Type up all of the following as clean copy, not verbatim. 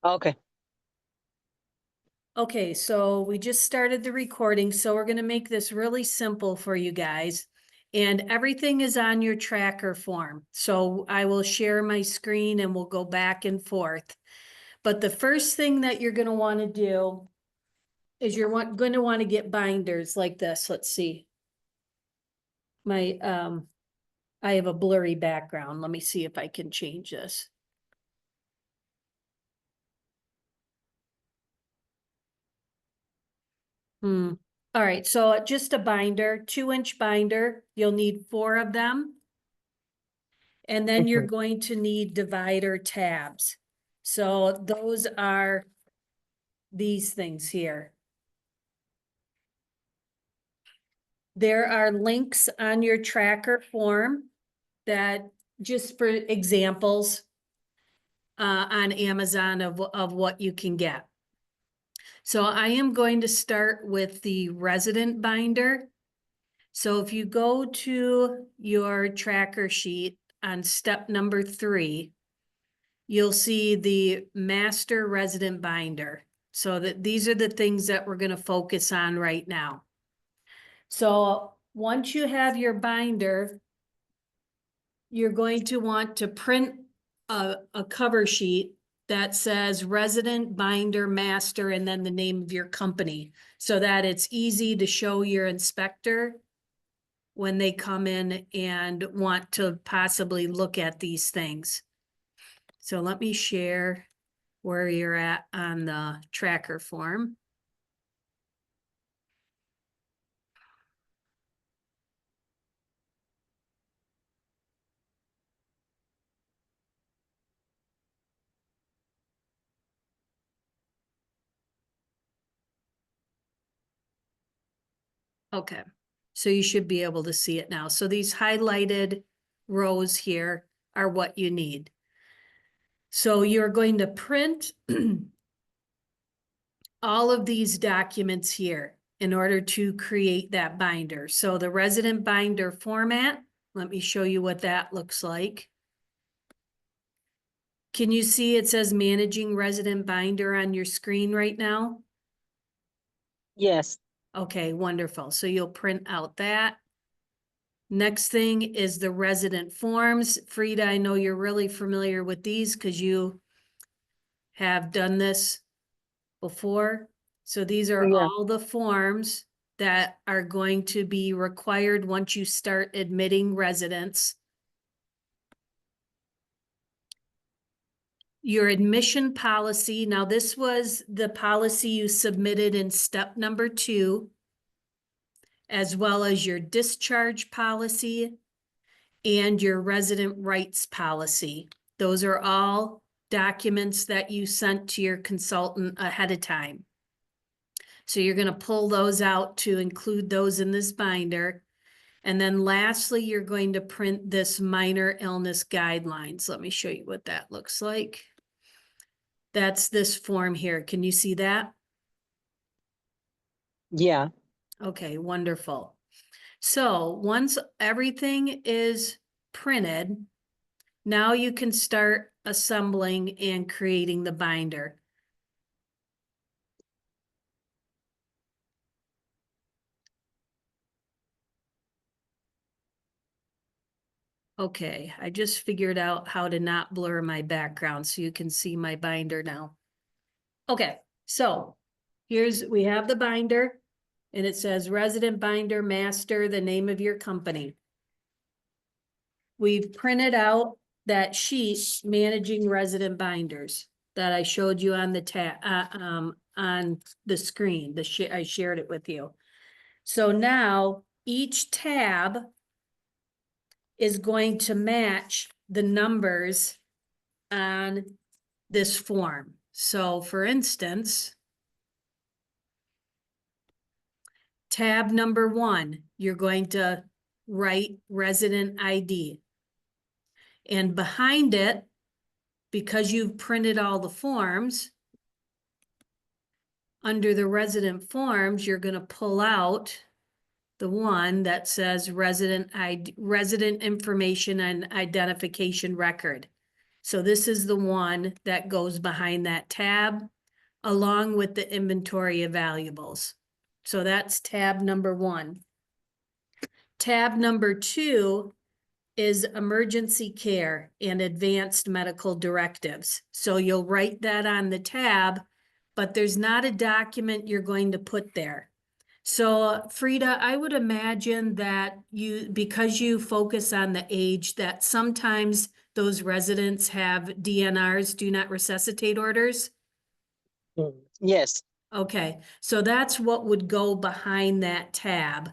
Okay. Okay, so we just started the recording, so we're gonna make this really simple for you guys. And everything is on your tracker form. So I will share my screen and we'll go back and forth. But the first thing that you're gonna wanna do is you're gonna wanna get binders like this. Let's see. I have a blurry background. Let me see if I can change this. All right, so just a binder, 2-inch binder. You'll need 4 of them. And then you're going to need divider tabs. So those are these things here. There are links on your tracker form that, just for examples, on Amazon of what you can get. So I am going to start with the resident binder. So if you go to your tracker sheet on step number 3, you'll see the master resident binder. So that these are the things that we're going to focus on right now. So once you have your binder, you're going to want to print a cover sheet that says resident binder master and then the name of your company, so that it's easy to show your inspector when they come in and want to possibly look at these things. So let me share where you're at on the tracker form. Okay, so you should be able to see it now. So these highlighted rows here are what you need. So you're going to print all of these documents here in order to create that binder. So the resident binder format, let me show you what that looks like. Can you see it says managing resident binder on your screen right now? Yes. Okay, wonderful. So you'll print out that. Next thing is the resident forms. Frida, I know you're really familiar with these because you have done this before. So these are Yeah. all the forms that are going to be required once you start admitting residents. Your admission policy. Now, this was the policy you submitted in step number 2, as well as your discharge policy and your resident rights policy. Those are all documents that you sent to your consultant ahead of time. So you're going to pull those out to include those in this binder. And then lastly, you're going to print this minor illness guidelines. Let me show you what that looks like. That's this form here. Can you see that? Yeah. Okay, wonderful. So once everything is printed, now you can start assembling and creating the binder. Okay, I just figured out how to not blur my background so you can see my binder now. Okay, so we have the binder and it says resident binder master, the name of your company. We've printed out that sheet, managing resident binders, that I showed you on the on the screen. I shared it with you. So now each tab is going to match the numbers on this form. So for instance, tab number 1, you're going to write resident ID. And behind it, because you've printed all the forms, under the resident forms, you're going to pull out the one that says resident information and identification record. So this is the one that goes behind that tab, along with the inventory of valuables. So that's tab number 1. Tab number 2 is emergency care and advanced medical directives. So you'll write that on the tab, but there's not a document you're going to put there. So Frida, I would imagine that because you focus on the age, that sometimes those residents have DNRs, do not resuscitate orders. Yes. Okay, so that's what would go behind that tab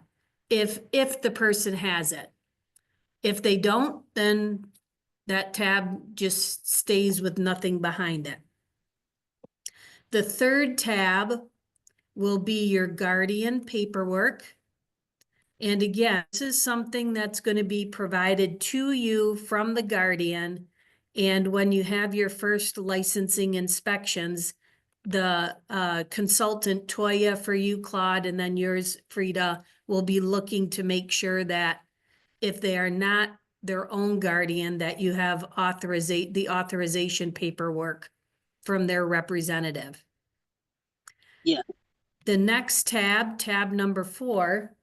if the person has it. If they don't, then that tab just stays with nothing behind it. The third tab will be your guardian paperwork. And again, this is something that's going to be provided to you from the guardian. And when you have your first licensing inspections, the consultant, Toya for you, Claude, and then yours, Frida, will be looking to make sure that if they are not their own guardian, that you have the authorization paperwork from their representative. Yeah. The next tab number 4,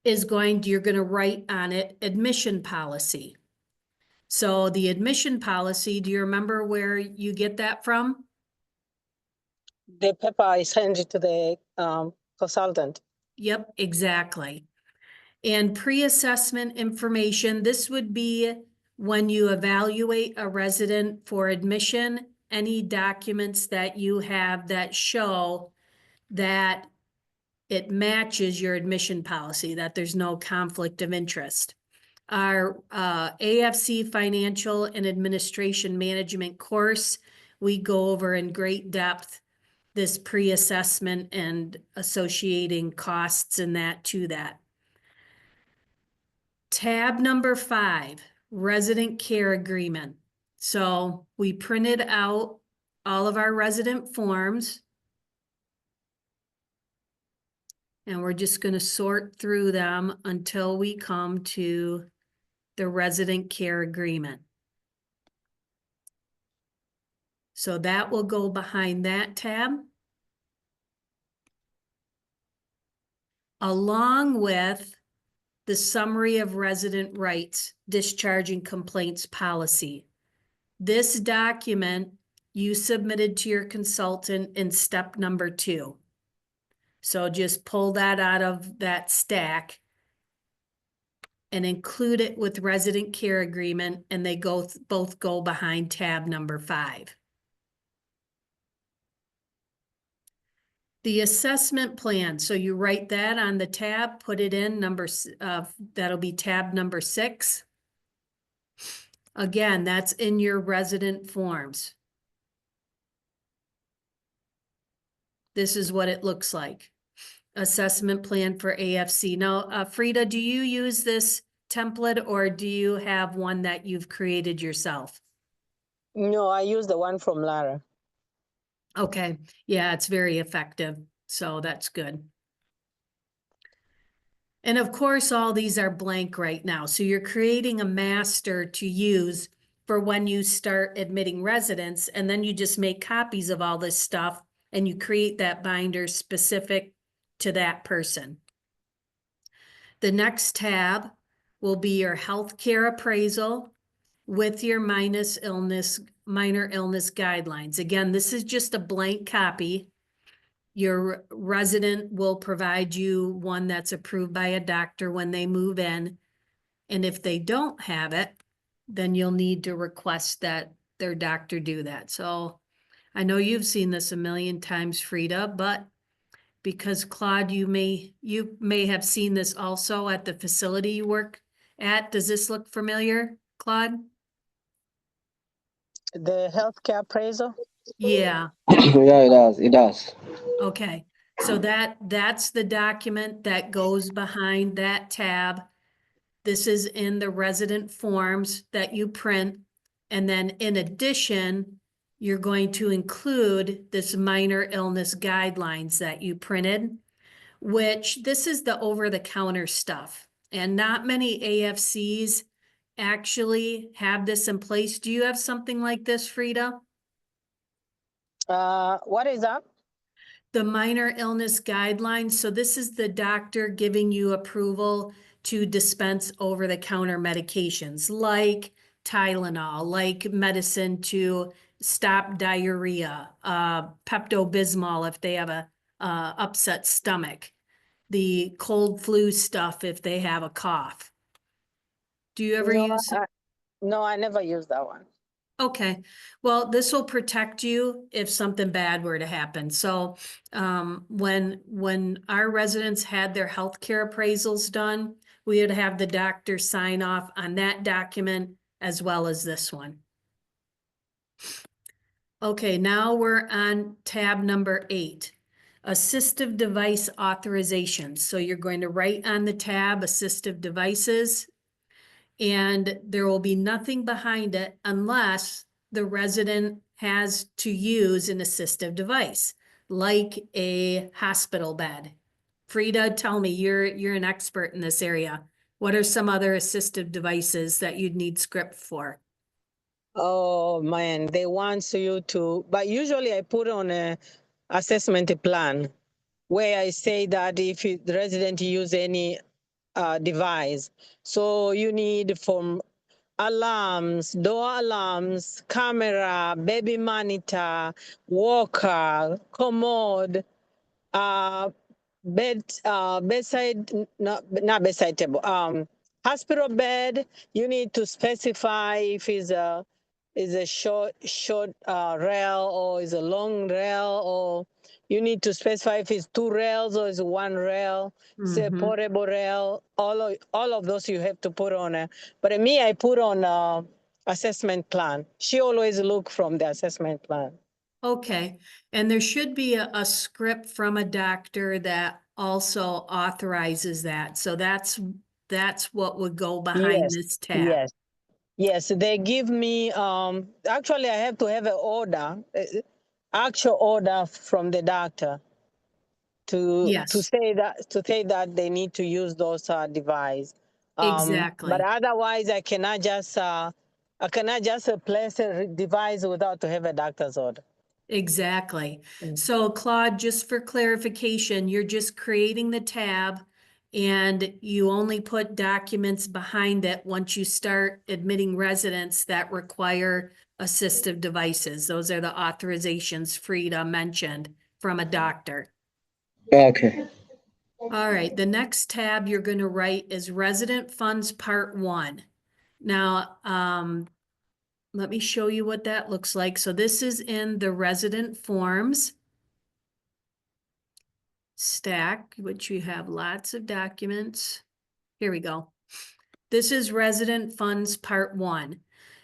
is you're going to write on it admission policy. So the admission policy, do you remember where you get that from? The paper I sent it to the consultant. Yep, exactly. And pre-assessment information, this would be when you evaluate a resident for admission, any documents that you have that show that it matches your admission policy, that there's no conflict of interest. Our AFC Financial and Administration Management course, we go over in great depth this pre-assessment and associating costs and that to that. Tab number 5, resident care agreement. So we printed out all of our resident forms. And we're just going to sort through them until we come to the resident care agreement. So that will go behind that tab, along with the summary of resident rights, discharging complaints policy. This document you submitted to your consultant in step number 2. So just pull that out of that stack and include it with resident care agreement, and they both go behind tab number 5. The assessment plan, so you write that on the tab, put it in that'll be tab number 6. Again, that's in your resident forms. This is what it looks like. Assessment plan for AFC. Now, Frida, do you use this template or do you have one that you've created yourself? No, I use the one from Lara. Okay, yeah, it's very effective, so that's good. And of course, all these are blank right now, so you're creating a master to use for when you start admitting residents, and then you just make copies of all this stuff and you create that binder specific to that person. The next tab will be your healthcare appraisal with your minor illness guidelines. Again, this is just a blank copy. Your resident will provide you one that's approved by a doctor when they move in. And if they don't have it, then you'll need to request that their doctor do that. So I know you've seen this a million times, Frida, but because Claude, you may have seen this also at the facility you work at. Does this look familiar, Claude? The healthcare appraisal? Yeah. Yeah, it does. Okay, so that's the document that goes behind that tab. This is in the resident forms that you print. And then in addition, you're going to include this minor illness guidelines that you printed, which this is the over-the-counter stuff. And not many AFCs actually have this in place. Do you have something like this, Frida? What is that? The minor illness guidelines. So this is the doctor giving you approval to dispense over-the-counter medications like Tylenol, like medicine to stop diarrhea, Pepto-Bismol if they have a upset stomach, the cold flu stuff if they have a cough. Do you ever No, use? no, I never used that one. Okay, well, this will protect you if something bad were to happen. So when our residents had their healthcare appraisals done, we would have the doctor sign off on that document as well as this one. Okay, now we're on tab number 8, assistive device authorizations. So you're going to write on the tab assistive devices, and there will be nothing behind it unless the resident has to use an assistive device, like a hospital bed. Frida, tell me, you're an expert in this area. What are some other assistive devices that you'd need script for? Oh man, they want you to, but usually I put on a assessment plan where I say that if the resident use any device, so you need from alarms, door alarms, camera, baby monitor, walker, commode, bedside, not bedside table, hospital bed. You need to specify if it's a short rail or is a long rail, or you need to specify if it's 2 rails or is one rail. Say portable rail. All of those you have to put on a. But me, I put on assessment plan. She always look from the assessment plan. Okay, and there should be a script from a doctor that also authorizes that. So that's what would go behind Yes, this tab. yes. Yes, they give me, actually I have to have an order, actual order from the doctor to Yes, say that they need to use those device. But exactly. otherwise I cannot just place a device without to have a doctor's order. Exactly. So Claude, just for clarification, you're just creating the tab and you only put documents behind it once you start admitting residents that require assistive devices. Those are the authorizations Frida mentioned from a doctor. Okay. All right, the next tab you're going to write is Resident Funds Part 1. Now, let me show you what that looks like. So this is in the resident forms stack, which you have lots of documents. Here we go. This is Resident Funds Part 1.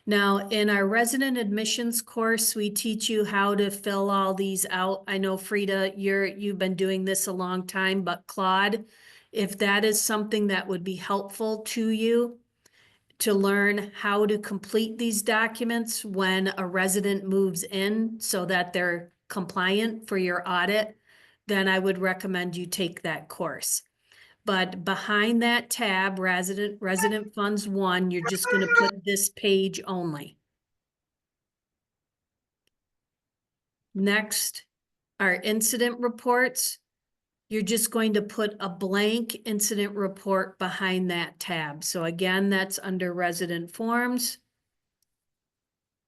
Now, in our resident admissions course, we teach you how to fill all these out. I know, Frida, you've been doing this a long time, but Claude, if that is something that would be helpful to you to learn how to complete these documents when a resident moves in so that they're compliant for your audit, then I would recommend you take that course. But behind that tab, Resident Funds 1, you're just going to put this page only. Next, our incident reports. You're just going to put a blank incident report behind that tab. So again, that's under resident forms.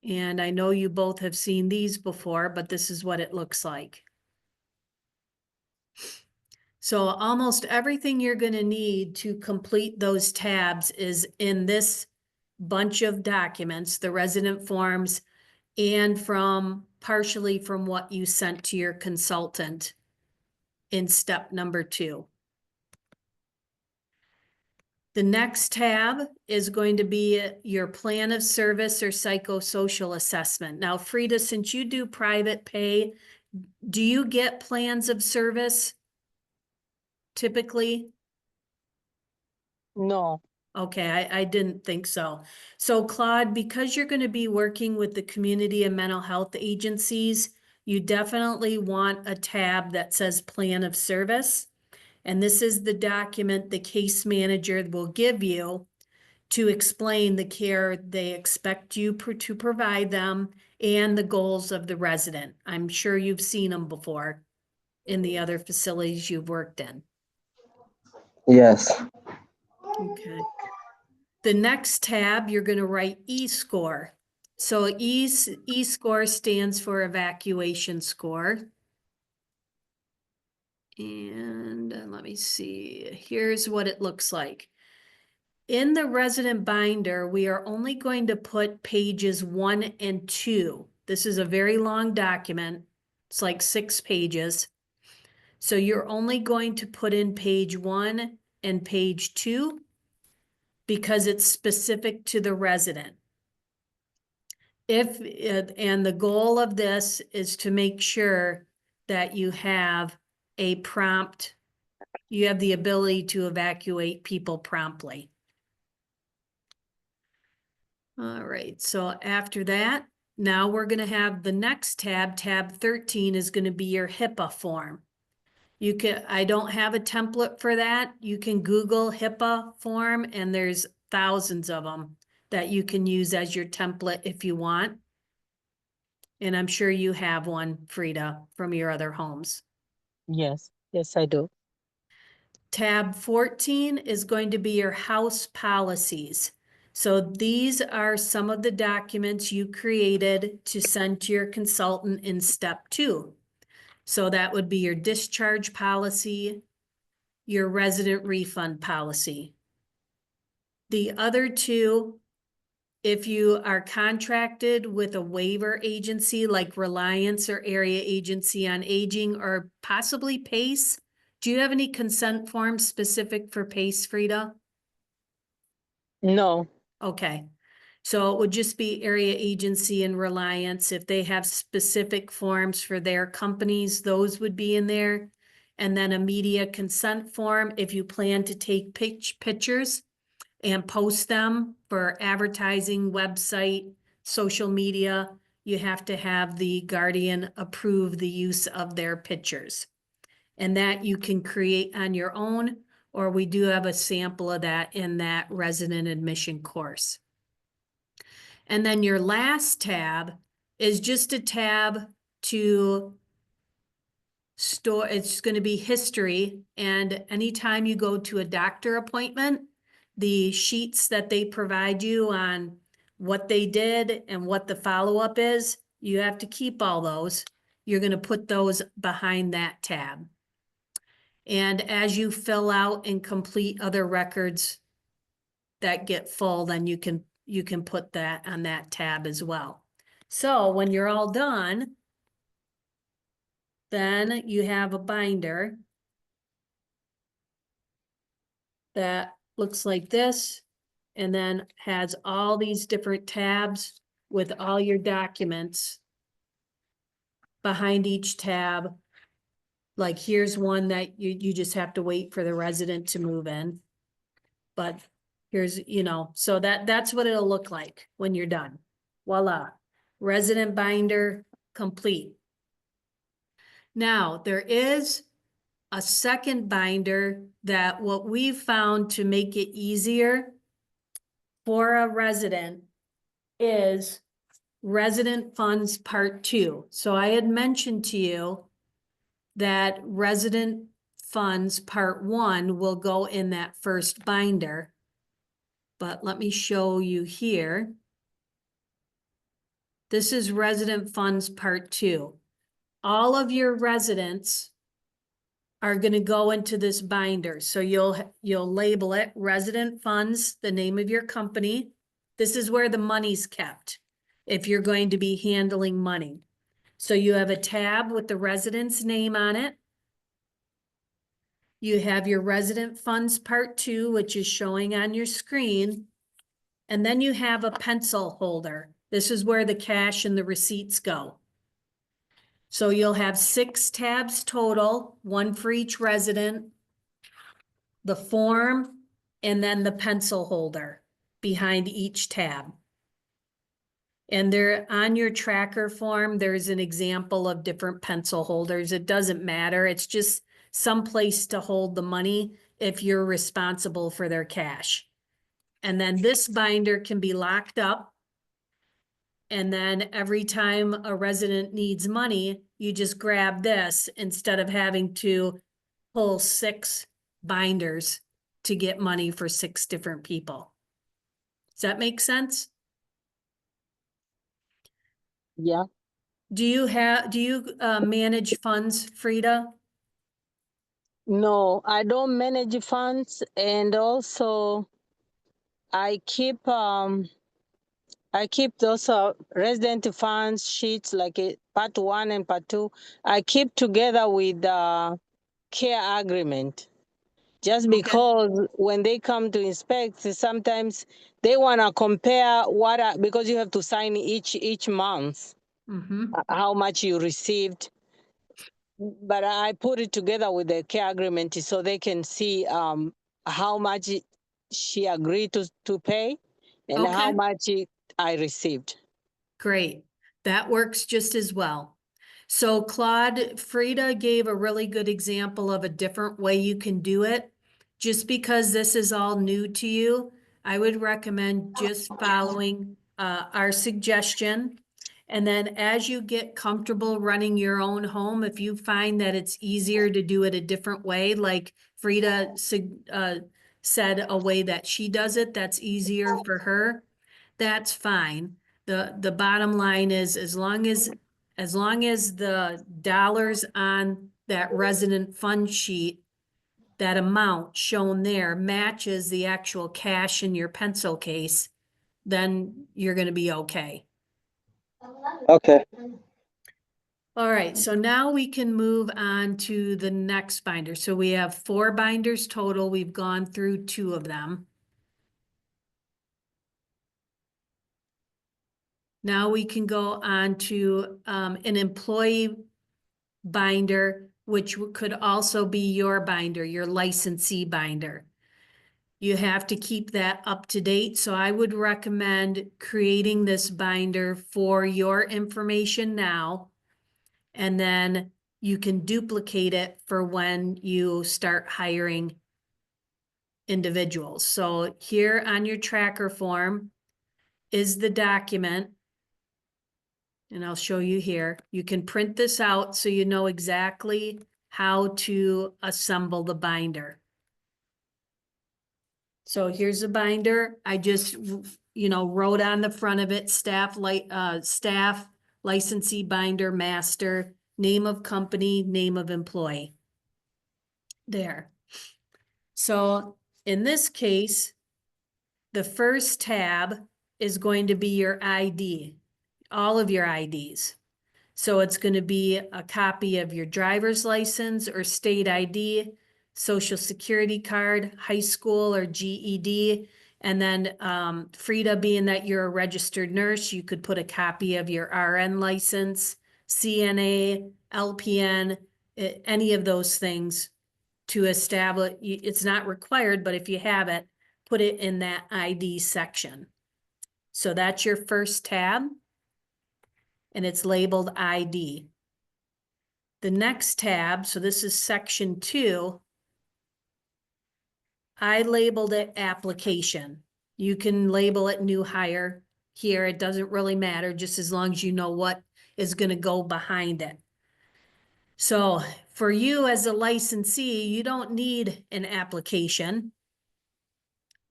And I know you both have seen these before, but this is what it looks like. So almost everything you're going to need to complete those tabs is in this bunch of documents, the resident forms, and partially from what you sent to your consultant in step number 2. The next tab is going to be your plan of service or psychosocial assessment. Now, Frida, since you do private pay, do you get plans of service typically? No. Okay, I didn't think so. So Claude, because you're going to be working with the community and mental health agencies, you definitely want a tab that says plan of service. And this is the document the case manager will give you to explain the care they expect you to provide them and the goals of the resident. I'm sure you've seen them before in the other facilities you've worked in. Yes. Okay. The next tab, you're going to write E-score. So E-score stands for evacuation score. And let me see, here's what it looks like. In the resident binder, we are only going to put pages 1 and 2. This is a very long document. It's like 6 pages. So you're only going to put in page 1 and page 2 because it's specific to the resident. And the goal of this is to make sure that you have a prompt, you have the ability to evacuate people promptly. All right, so after that, now we're going to have the next tab, tab 13 is going to be your HIPAA form. I don't have a template for that. You can Google HIPAA form and there's thousands of them that you can use as your template if you want. And I'm sure you have one, Frida, from your other homes. Yes, yes, I do. Tab 14 is going to be your house policies. So these are some of the documents you created to send to your consultant in step 2. So that would be your discharge policy, your resident refund policy. The other 2, if you are contracted with a waiver agency like Reliance or Area Agency on Aging or possibly PACE, do you have any consent forms specific for PACE, Frida? No. Okay. So it would just be Area Agency and Reliance. If they have specific forms for their companies, those would be in there. And then a media consent form if you plan to take pictures and post them for advertising, website, social media, you have to have the guardian approve the use of their pictures. And that you can create on your own, or we do have a sample of that in that resident admission course. And then your last tab is just a tab to store, it's going to be history. And anytime you go to a doctor appointment, the sheets that they provide you on what they did and what the follow-up is, you have to keep all those. You're going to put those behind that tab. And as you fill out and complete other records that get full, then you can put that on that tab as well. So when you're all done, then you have a binder that looks like this and then has all these different tabs with all your documents behind each tab. Like here's one that you just have to wait for the resident to move in. But here's, so that's what it'll look like when you're done. Voila, resident binder complete. Now there is a second binder that what we've found to make it easier for a resident is resident funds part 2. So I had mentioned to you that resident funds part 1 will go in that first binder. But let me show you here. This is resident funds part 2. All of your residents are going to go into this binder. So you'll label it resident funds, the name of your company. This is where the money's kept if you're going to be handling money. So you have a tab with the resident's name on it. You have your resident funds part 2, which is showing on your screen. And then you have a pencil holder. This is where the cash and the receipts go. So you'll have 6 tabs total, 1 for each resident, the form, and then the pencil holder behind each tab. And there on your tracker form, there's an example of different pencil holders. It doesn't matter. It's just some place to hold the money if you're responsible for their cash. And then this binder can be locked up. And then every time a resident needs money, you just grab this instead of having to pull 6 binders to get money for 6 different people. Does that make sense? Yeah. Do you manage funds, Frida? No, I don't manage funds, and also I keep those resident funds sheets like part 1 and part 2. I keep together with care agreement. Just because when they come to inspect, sometimes they want to compare because you have to sign each month Mm-hmm. how much you received. But I put it together with the care agreement so they can see how much she agreed to pay and how Okay, much I received. great. That works just as well. So Claude, Frida gave a really good example of a different way you can do it. Just because this is all new to you, I would recommend just following our suggestion. And then as you get comfortable running your own home, if you find that it's easier to do it a different way, like Frida said a way that she does it, that's easier for her, that's fine. The bottom line is as long as the dollars on that resident fund sheet, that amount shown there matches the actual cash in your pencil case, then you're gonna be okay. Okay. All right, so now we can move on to the next binder. So we have 4 binders total. We've gone through 2 of them. Now we can go on to an employee binder, which could also be your binder, your licensee binder. You have to keep that up to date. So I would recommend creating this binder for your information now. And then you can duplicate it for when you start hiring individuals. So here on your tracker form is the document. And I'll show you here. You can print this out so you know exactly how to assemble the binder. So here's a binder. I just, wrote on the front of it, staff licensee binder master, name of company, name of employee. There. So in this case, the first tab is going to be your ID, all of your IDs. So it's going to be a copy of your driver's license or state ID, social security card, high school or GED. And then Frida, being that you're a registered nurse, you could put a copy of your RN license, CNA, LPN, any of those things to establish. It's not required, but if you have it, put it in that ID section. So that's your first tab, and it's labeled ID. The next tab, so this is section 2, I labeled it application. You can label it new hire here. It doesn't really matter, just as long as you know what is going to go behind it. So for you as a licensee, you don't need an application,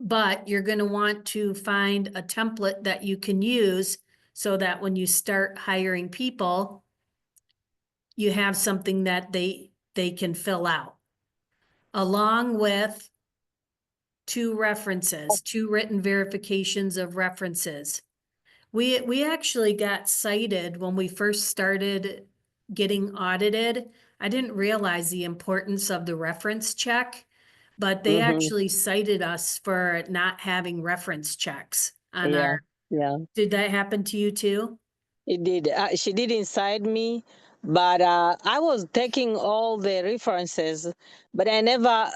but you're going to want to find a template that you can use so that when you start hiring people, you have something that they can fill out, along with 2 references, 2 written verifications of references. We actually got cited when we first started getting audited. I didn't realize the importance of the reference check, but they actually cited us for not having reference checks on Yeah, our. yeah, Did that happen to you too? it did. She did inside me, but I was taking all the references, but I never.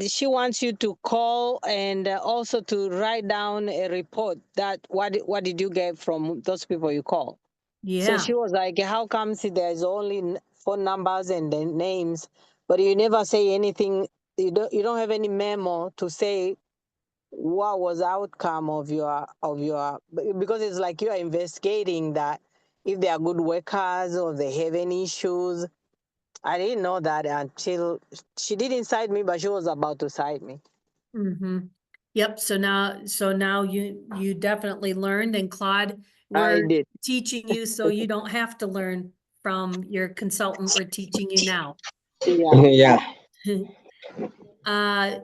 She wants you to call and also to write down a report that what did you get from those people you call. So Yeah. she was like, "How comes there's only phone numbers and the names, but you never say anything? You don't have any memo to say what was the outcome of because it's like you are investigating that if they are good workers or they have any issues. I didn't know that until she didn't cite me, but she was about to cite me. Mm-hmm. Yep, so now you definitely learned, and Claude, I we're did. teaching you so you don't have to learn from your consultant. We're teaching you now. Yeah. Yeah.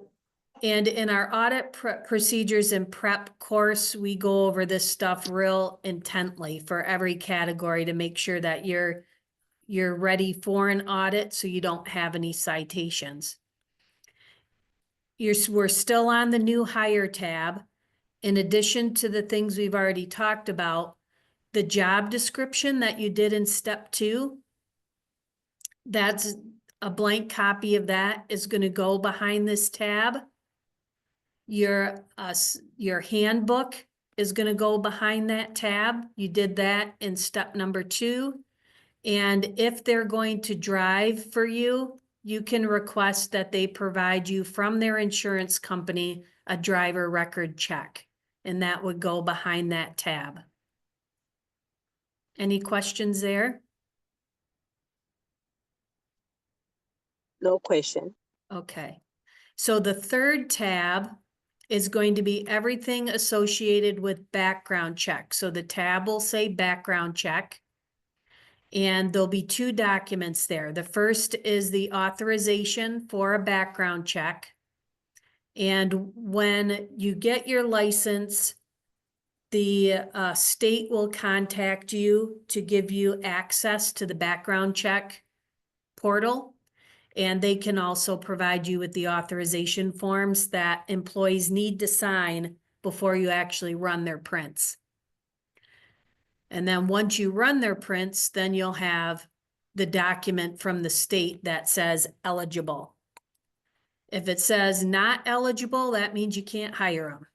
And in our audit procedures and prep course, we go over this stuff real intently for every category to make sure that you're ready for an audit so you don't have any citations. We're still on the new hire tab. In addition to the things we've already talked about, the job description that you did in step 2, that's a blank copy of that is going to go behind this tab. Your handbook is going to go behind that tab. You did that in step number 2. And if they're going to drive for you, you can request that they provide you from their insurance company a driver record check. And that would go behind that tab. Any questions there? No question. Okay. So the third tab is going to be everything associated with background check. So the tab will say background check. And there'll be 2 documents there. The first is the authorization for a background check. And when you get your license, the state will contact you to give you access to the background check portal. And they can also provide you with the authorization forms that employees need to sign before you actually run their prints. And then once you run their prints, then you'll have the document from the state that says eligible. If it says not eligible, that means you can't hire them.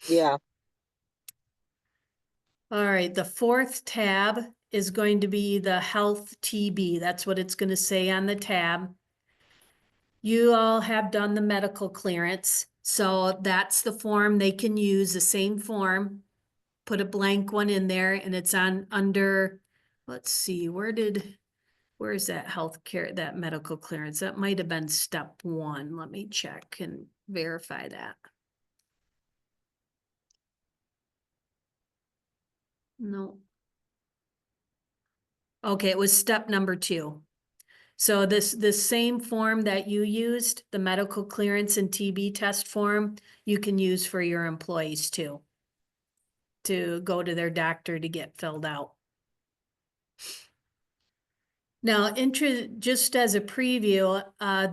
Yeah. All right, the 4th tab is going to be the health TB. That's what it's going to say on the tab. You all have done the medical clearance, so that's the form they can use, the same form. Put a blank one in there, and it's under, let's see, where's that healthcare, that medical clearance? That might have been step 1. Let me check and verify that. No. Okay, it was step number 2. So this same form that you used, the medical clearance and TB test form, you can use for your employees too, to go to their doctor to get filled out. Now, just as a preview,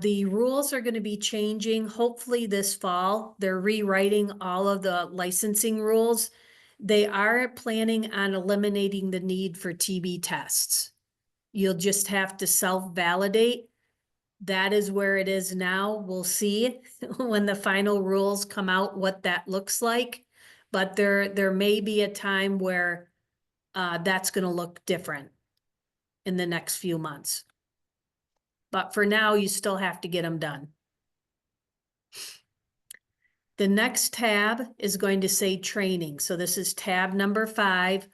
the rules are going to be changing hopefully this fall. They're rewriting all of the licensing rules. They are planning on eliminating the need for TB tests. You'll just have to self-validate. That is where it is now. We'll see when the final rules come out what that looks like. But there may be a time where that's going to look different in the next few months. But for now, you still have to get them done. The next tab is going to say training. So this is tab number 5.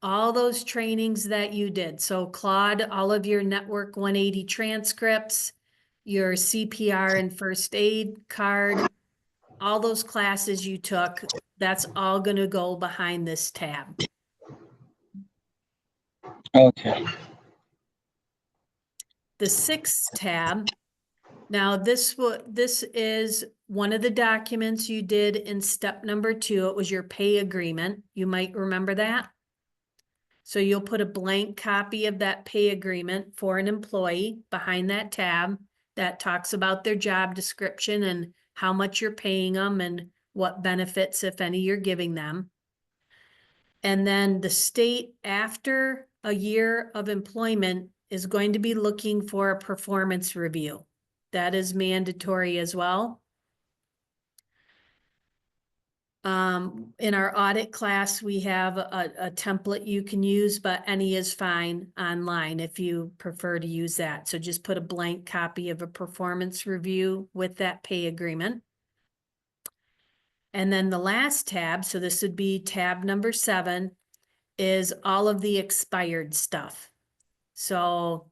All those trainings that you did. So Claude, all of your Network 180 transcripts, your CPR and first aid card, all those classes you took, that's all going to go behind this tab. Okay. The 6th tab, now this is one of the documents you did in step number 2. It was your pay agreement. You might remember that. So you'll put a blank copy of that pay agreement for an employee behind that tab that talks about their job description and how much you're paying them and what benefits, if any, you're giving them. And then the state, after a year of employment, is going to be looking for a performance review. That is mandatory as well. In our audit class, we have a template you can use, but any is fine online if you prefer to use that. So just put a blank copy of a performance review with that pay agreement. And then the last tab, so this would be tab number 7, is all of the expired stuff. So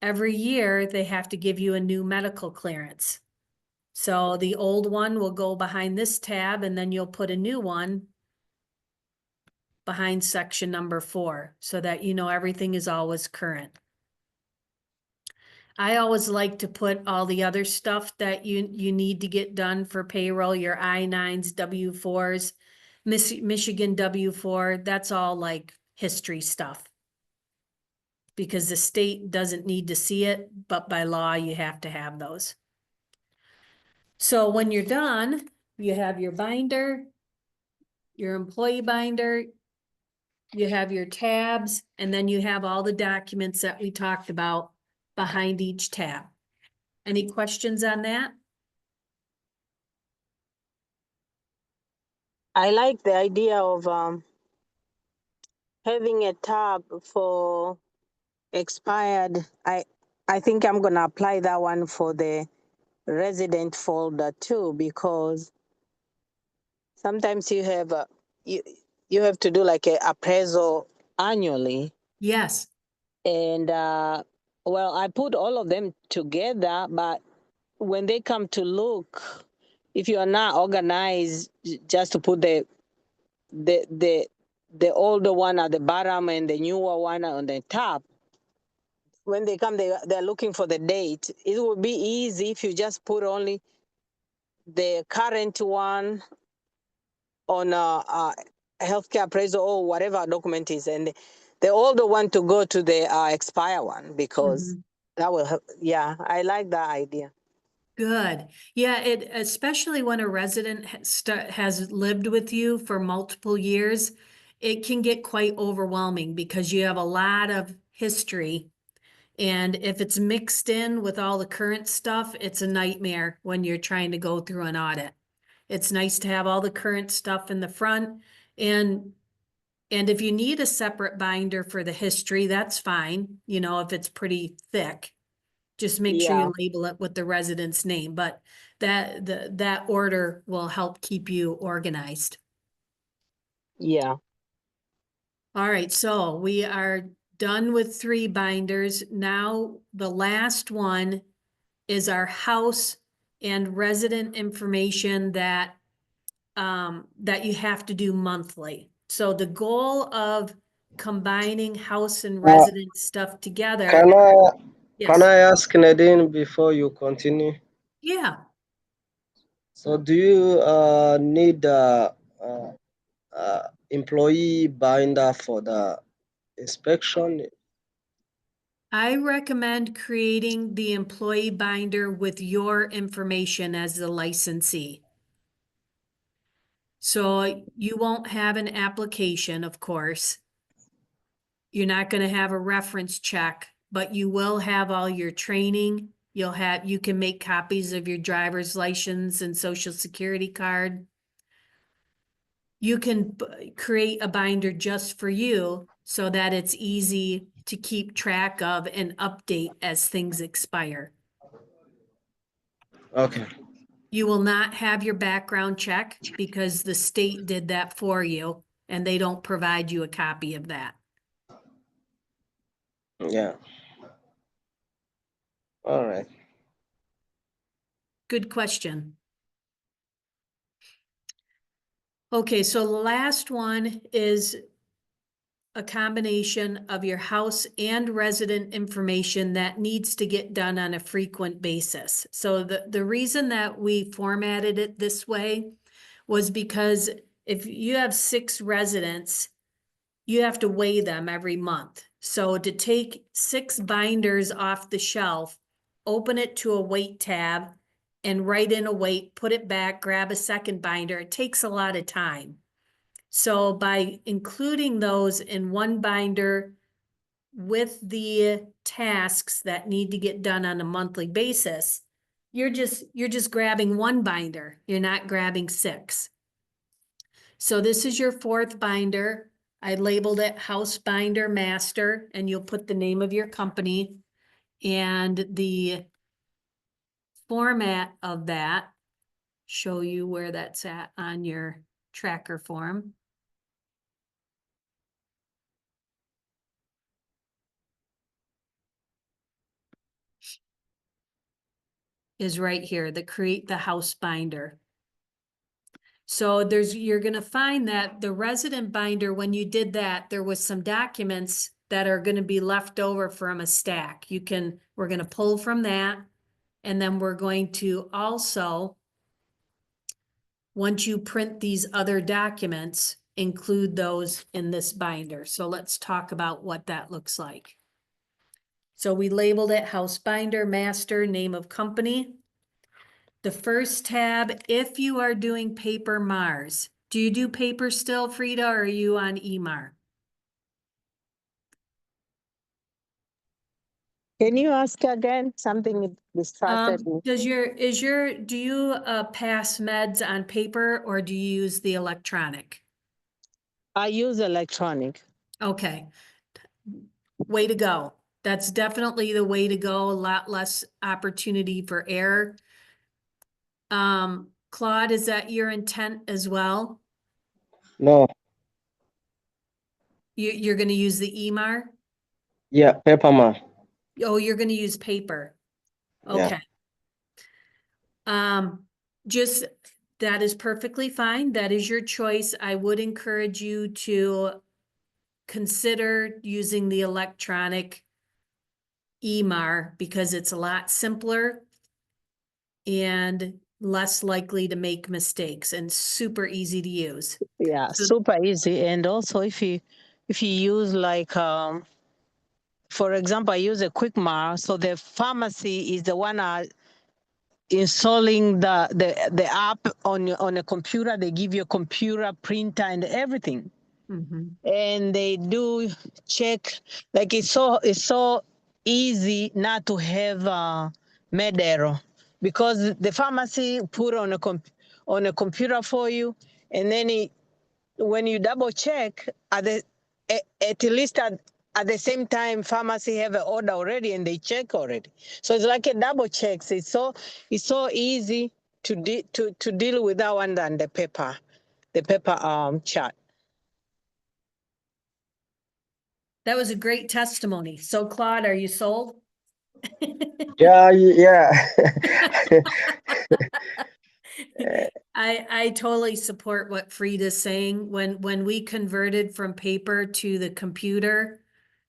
every year they have to give you a new medical clearance. So the old one will go behind this tab, and then you'll put a new one behind section number 4 so that you know everything is always current. I always like to put all the other stuff that you need to get done for payroll, your I-9s, W-4s, Michigan W-4, that's all like history stuff. Because the state doesn't need to see it, but by law, you have to have those. So when you're done, you have your binder, your employee binder, you have your tabs, and then you have all the documents that we talked about behind each tab. Any questions on that? I like the idea of having a tab for expired. I think I'm gonna apply that one for the resident folder too, because sometimes you have you have to do like a appraisal annually. Yes. And well, I put all of them together, but when they come to look, if you are not organized, just to put the older one at the bottom and the newer one on the top, when they come, they're looking for the date. It would be easy if you just put only the current one on a healthcare appraisal or whatever document is, and the older one to go to the expire one, because that will help. Yeah, I like that idea. Good. Yeah, it, especially when a resident has lived with you for multiple years, it can get quite overwhelming because you have a lot of history. And if it's mixed in with all the current stuff, it's a nightmare when you're trying to go through an audit. It's nice to have all the current stuff in the front. And if you need a separate binder for the history, that's fine, you know, if it's pretty thick. Just make sure Yeah, you label it with the resident's name, but that order will help keep you organized. yeah. All right, so we are done with 3 binders. Now, the last one is our house and resident information that you have to do monthly. So the goal of combining house and resident stuff together. Can Yes. I ask Nadine before you continue? Yeah. So do you need employee binder for the inspection? I recommend creating the employee binder with your information as the licensee. So you won't have an application, of course. You're not going to have a reference check, but you will have all your training. You can make copies of your driver's license and social security card. You can create a binder just for you so that it's easy to keep track of and update as things expire. Okay. You will not have your background check because the state did that for you and they don't provide you a copy of that. Yeah. All right. Good question. Okay, so the last one is a combination of your house and resident information that needs to get done on a frequent basis. So the reason that we formatted it this way was because if you have 6 residents, you have to weigh them every month. So to take 6 binders off the shelf, open it to a weight tab and write in a weight, put it back, grab a second binder, it takes a lot of time. So by including those in one binder with the tasks that need to get done on a monthly basis, you're just grabbing one binder. You're not grabbing 6. So this is your 4th binder. I labeled it House Binder Master, and you'll put the name of your company and the format of that. show you where that's at on your tracker form. Is right here, the create the house binder. So you're gonna find that the resident binder, when you did that, there was some documents that are gonna be left over from a stack. We're gonna pull from that. And then we're going to also, once you print these other documents, include those in this binder. So let's talk about what that looks like. So we labeled it house binder, master, name of company. The first tab, if you are doing paper Mars, do you do paper still, Frida, or are you on EMAR? Can you ask again? Something distracted me. Do you pass meds on paper or do you use the electronic? I use electronic. Okay. Way to go. That's definitely the way to go. A lot less opportunity for error. Claude, is that your intent as well? No. You're going to use the EMAR? Yeah, paper man. Oh, you're going to use paper. Yeah. Okay. Just, that is perfectly fine. That is your choice. I would encourage you to consider using the electronic EMAR because it's a lot simpler and less likely to make mistakes and super easy to use. Yeah, So- super easy. And also if you use like for example, I use a QuickMart, so the pharmacy is the one installing the app on a computer. They give you a computer printer and everything. Mhm. And they do check, like it's so easy not to have med error because the pharmacy put on a computer for you, and then when you double check at least at the same time pharmacy have an order already and they check already, so it's like a double check. So it's so easy to deal with that one than the paper chart. That was a great testimony. So Claude, are you sold? Yeah, yeah. I totally support what Frida's saying. When we converted from paper to the computer,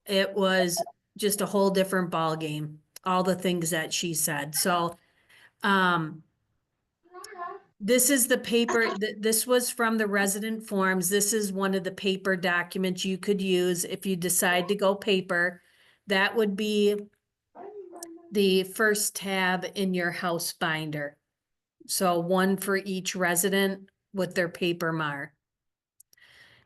it was just a whole different ballgame. All the things that she said. So, this is the paper, this was from the resident forms. This is one of the paper documents you could use if you decide to go paper. That would be the first tab in your house binder. So one for each resident with their paper MAR.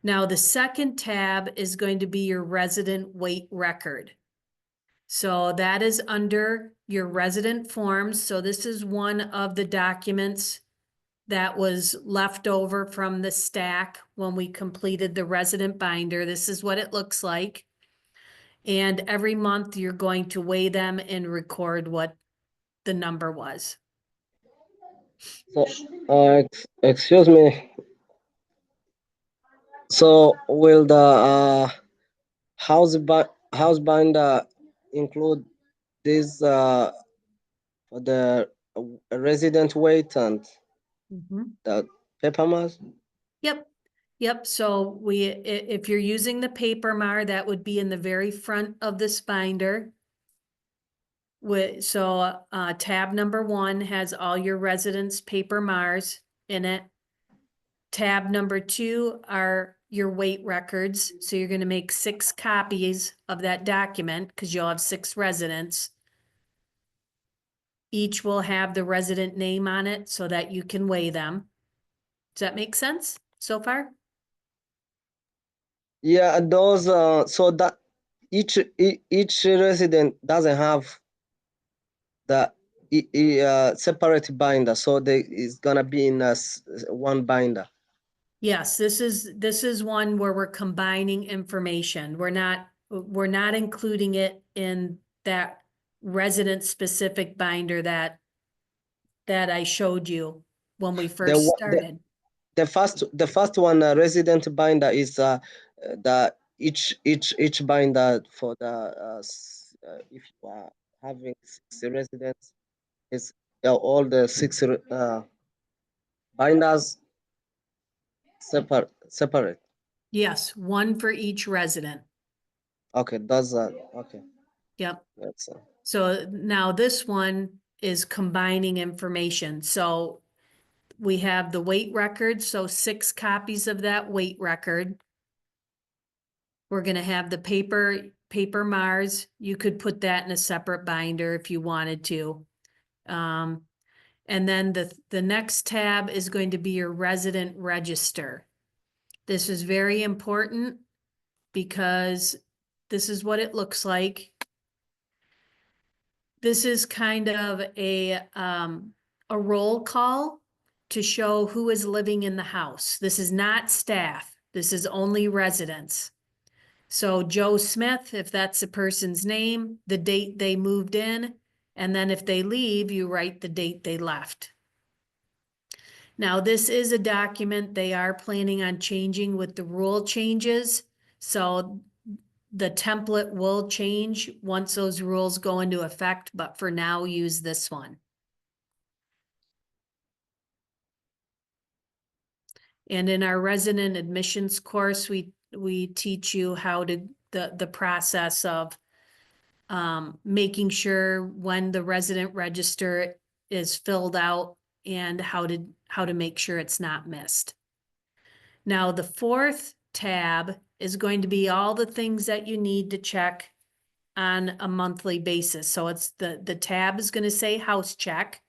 Now the second tab is going to be your resident weight record. So that is under your resident forms. So this is one of the documents that was left over from the stack when we completed the resident binder. This is what it looks like. And every month you're going to weigh them and record what the number was. So, excuse me. So, will the house binder include this for the resident weight and the paper mass? Yep. So if you're using the paper MAR, that would be in the very front of this binder. So tab number 1 has all your residents' paper MARs in it. Tab number 2 are your weight records. So you're going to make 6 copies of that document because you'll have 6 residents. Each will have the resident name on it so that you can weigh them. Does that make sense so far? Yeah, those so that each resident doesn't have the separate binder, so they is gonna be in one binder. Yes, this is one where we're combining information. We're not including it in that resident specific binder that I showed you when we first started. The first one, resident binder, is the each binder for the if you are having 6 residents, is all the 6 binders separate. Yes, one for each resident. Okay, that's okay. Yep. That's So now this one is combining information. So we have the weight record, so 6 copies of that weight record. We're gonna have the paper Mars. You could put that in a separate binder if you wanted to. And then the next tab is going to be your resident register. This is very important because this is what it looks like. This is kind of a roll call to show who is living in the house. This is not staff. This is only residents. So Joe Smith, if that's the person's name, the date they moved in, and then if they leave, you write the date they left. Now, this is a document they are planning on changing with the rule changes. So the template will change once those rules go into effect, but for now, use this one. And in our resident admissions course, we teach you how to, the process of making sure when the resident register is filled out and how to make sure it's not missed. Now, the 4th tab is going to be all the things that you need to check on a monthly basis. So it's the tab is going to say house check.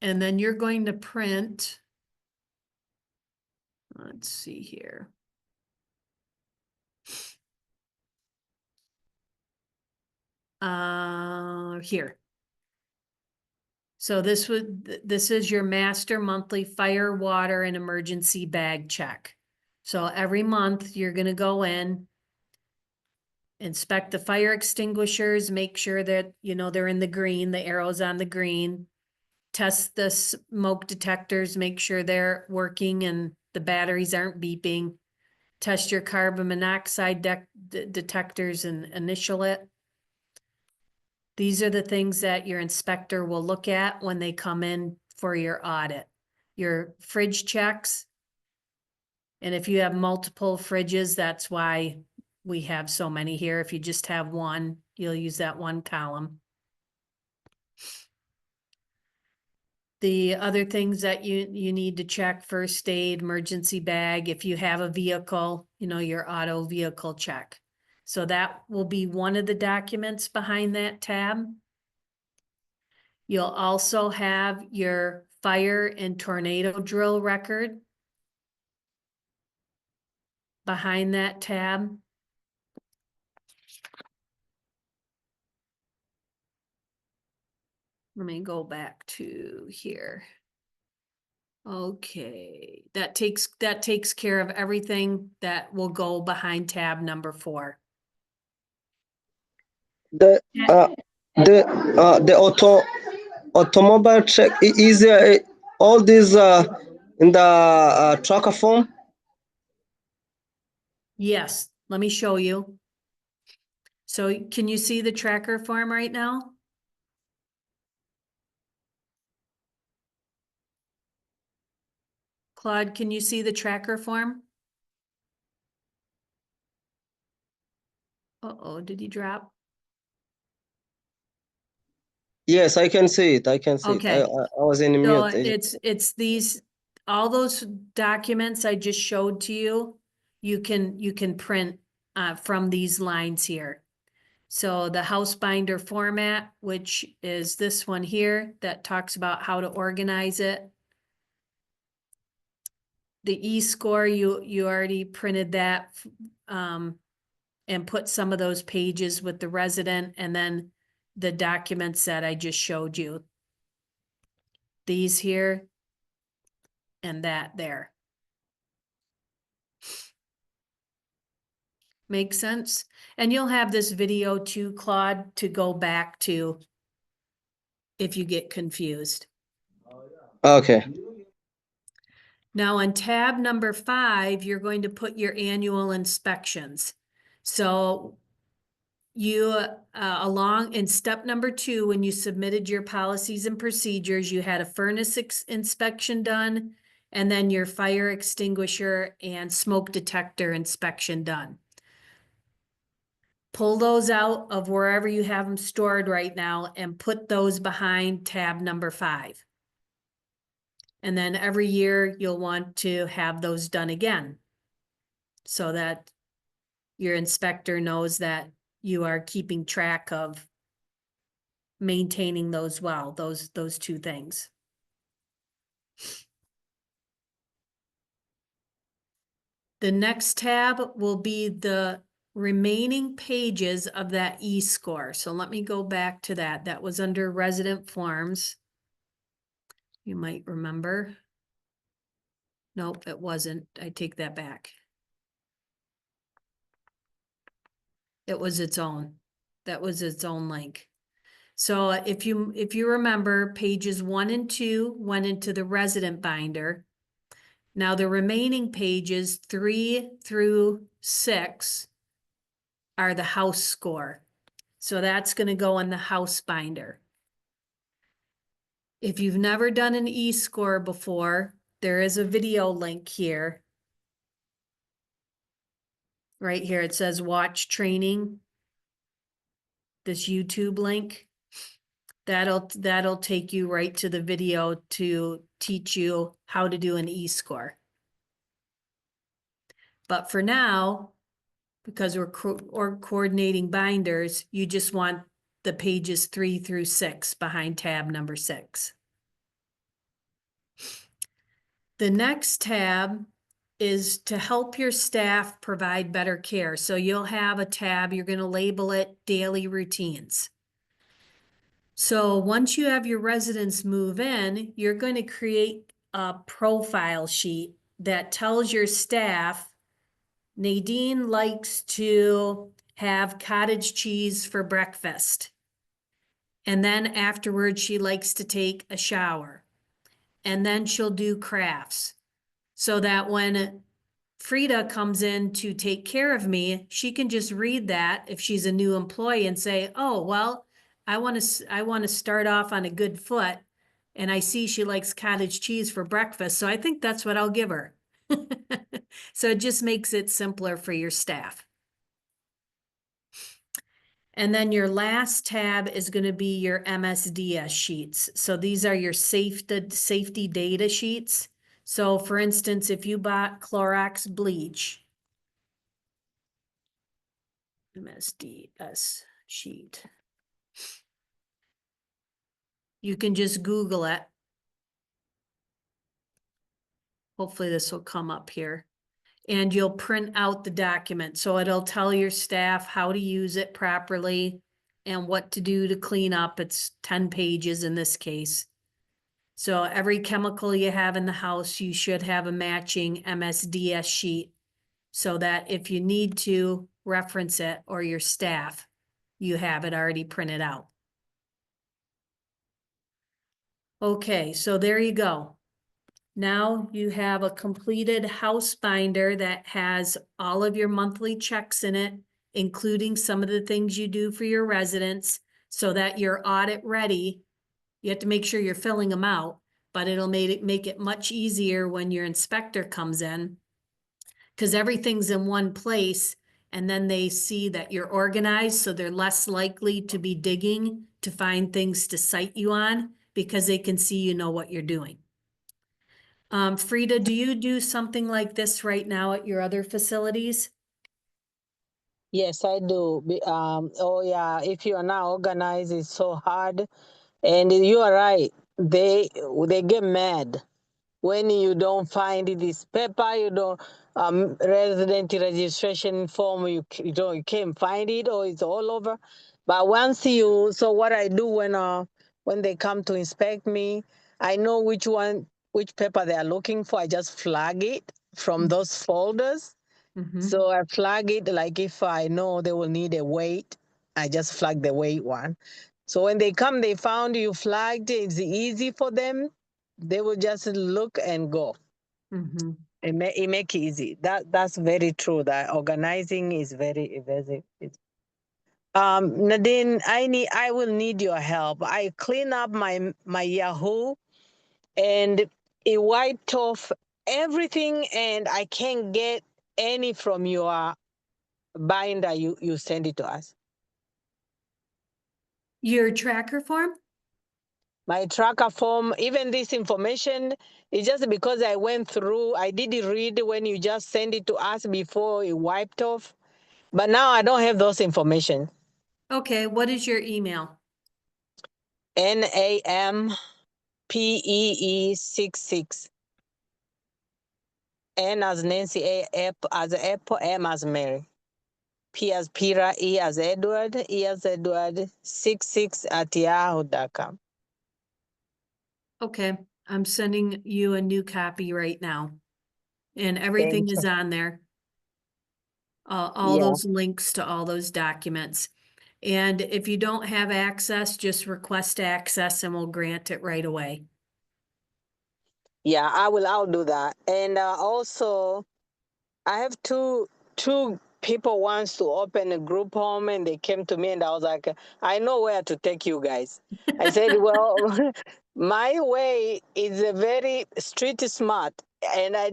And then you're going to print, let's see here. Here. So this is your master monthly fire, water, and emergency bag check. So every month you're going to go in, inspect the fire extinguishers, make sure that, you know, they're in the green, the arrows on the green, test the smoke detectors, make sure they're working and the batteries aren't beeping, test your carbon monoxide detectors and initial it. These are the things that your inspector will look at when they come in for your audit. Your fridge checks. And if you have multiple fridges, that's why we have so many here. If you just have one, you'll use that one column. The other things that you need to check: first aid, emergency bag. If you have a vehicle, you know, your auto vehicle check. So that will be one of the documents behind that tab. You'll also have your fire and tornado drill record behind that tab. Let me go back to here. Okay, that takes care of everything that will go behind tab number 4. the automobile check is all these in the tracker form. Yes, let me show you. So can you see the tracker form right now? Claude, can you see the tracker form? Uh-oh, did he drop? Yes, I can see it. I can see Okay. it. I was in So mute. it's these, all those documents I just showed to you, you can print from these lines here. So the house binder format, which is this one here that talks about how to organize it. The e-score, you already printed that and put some of those pages with the resident, and then the documents that I just showed you. These here and that there. Make sense? And you'll have this video too, Claude, to go back to if you get confused. Okay. Now on tab number 5, you're going to put your annual inspections. So you, along in step number 2, when you submitted your policies and procedures, you had a furnace inspection done, and then your fire extinguisher and smoke detector inspection done. Pull those out of wherever you have them stored right now and put those behind tab number 5. And then every year you'll want to have those done again, so that your inspector knows that you are keeping track of maintaining those well, those 2 things. The next tab will be the remaining pages of that e-score. So let me go back to that. That was under resident forms. You might remember. Nope, it wasn't. I take that back. It was its own. That was its own link. So if you remember, pages 1 and 2 went into the resident binder. Now the remaining pages 3 through 6 are the house score. So that's going to go in the house binder. If you've never done an e-score before, there is a video link here. Right here, it says watch training. This YouTube link. That'll take you right to the video to teach you how to do an e-score. But for now, because we're coordinating binders, you just want the pages 3 through 6 behind tab number 6. The next tab is to help your staff provide better care. So you'll have a tab, you're going to label it daily routines. So once you have your residents move in, you're going to create a profile sheet that tells your staff, Nadine likes to have cottage cheese for breakfast. And then afterwards, she likes to take a shower. And then she'll do crafts. So that when Frida comes in to take care of me, she can just read that if she's a new employee and say, oh, well, I want to start off on a good foot, and I see she likes cottage cheese for breakfast, so I think that's what I'll give her. So it just makes it simpler for your staff. And then your last tab is going to be your MSDS sheets. So these are your safety data sheets. So for instance, if you bought Clorox bleach, MSDS sheet, you can just Google it. Hopefully this will come up here. And you'll print out the document. So it'll tell your staff how to use it properly and what to do to clean up. It's 10 pages in this case. So every chemical you have in the house, you should have a matching MSDS sheet so that if you need to reference it, or your staff, you have it already printed out. Okay, so there you go. Now you have a completed house binder that has all of your monthly checks in it, including some of the things you do for your residents, so that you're audit ready. You have to make sure you're filling them out, but it'll make it much easier when your inspector comes in, because everything's in one place, and then they see that you're organized, so they're less likely to be digging to find things to cite you on, because they can see you know what you're doing. Frida, do you do something like this right now at your other facilities? Yes, I do. Oh yeah, if you are not organized, it's so hard. And you are right. They get mad when you don't find this paper. You don't resident registration form. You can't find it, or it's all over. But once so what I do when they come to inspect me, I know which paper they are looking for. I just flag it from those folders. Mm-hmm. So I flag it, like if I know they will need a weight, I just flag the weight one. So when they come, they found you flagged, it's easy for them They will just look and go. Mhm. It make it easy. That's very true. That organizing is very. Nadine, I will need your help. I clean up my Yahoo, and it wiped off everything, and I can't get any from your binder. You send it to us. Your tracker form? My tracker form, even this information, it's just because I went through. I did read when you just send it to us before it wiped off, but now I don't have those information. Okay, what is your email? NAMPEE66. N as Nancy, A as Apple, M as Mary. P as Peter, E as Edward, 66 @yahoo.com. Okay, I'm sending you a new copy right now. And everything Thank is you. on there. All Yeah. those links to all those documents. And if you don't have access, just request access and we'll grant it right away. Yeah, I'll do that. And also, I have two people wants to open a group home, and they came to me, and I was like, I know where to take you guys. I said, well, my way is a very street smart, and I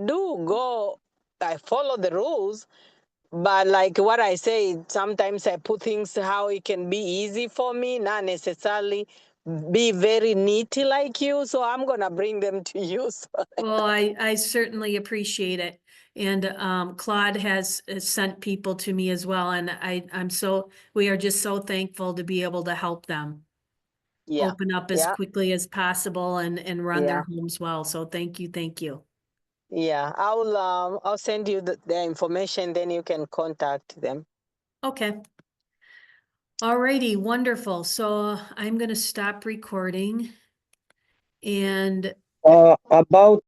follow the rules, but like what I say, sometimes I put things how it can be easy for me, not necessarily be very neat like you. So I'm gonna bring them to you. So, Well, I certainly appreciate it. And Claude has sent people to me as well. And we are just so thankful to be able to help them yeah, open up as yeah, quickly as possible and run yeah. their homes well. So thank you, thank you. Yeah, I'll send you the information, then you can contact them. Okay. Alrighty, wonderful. So I'm gonna stop recording and About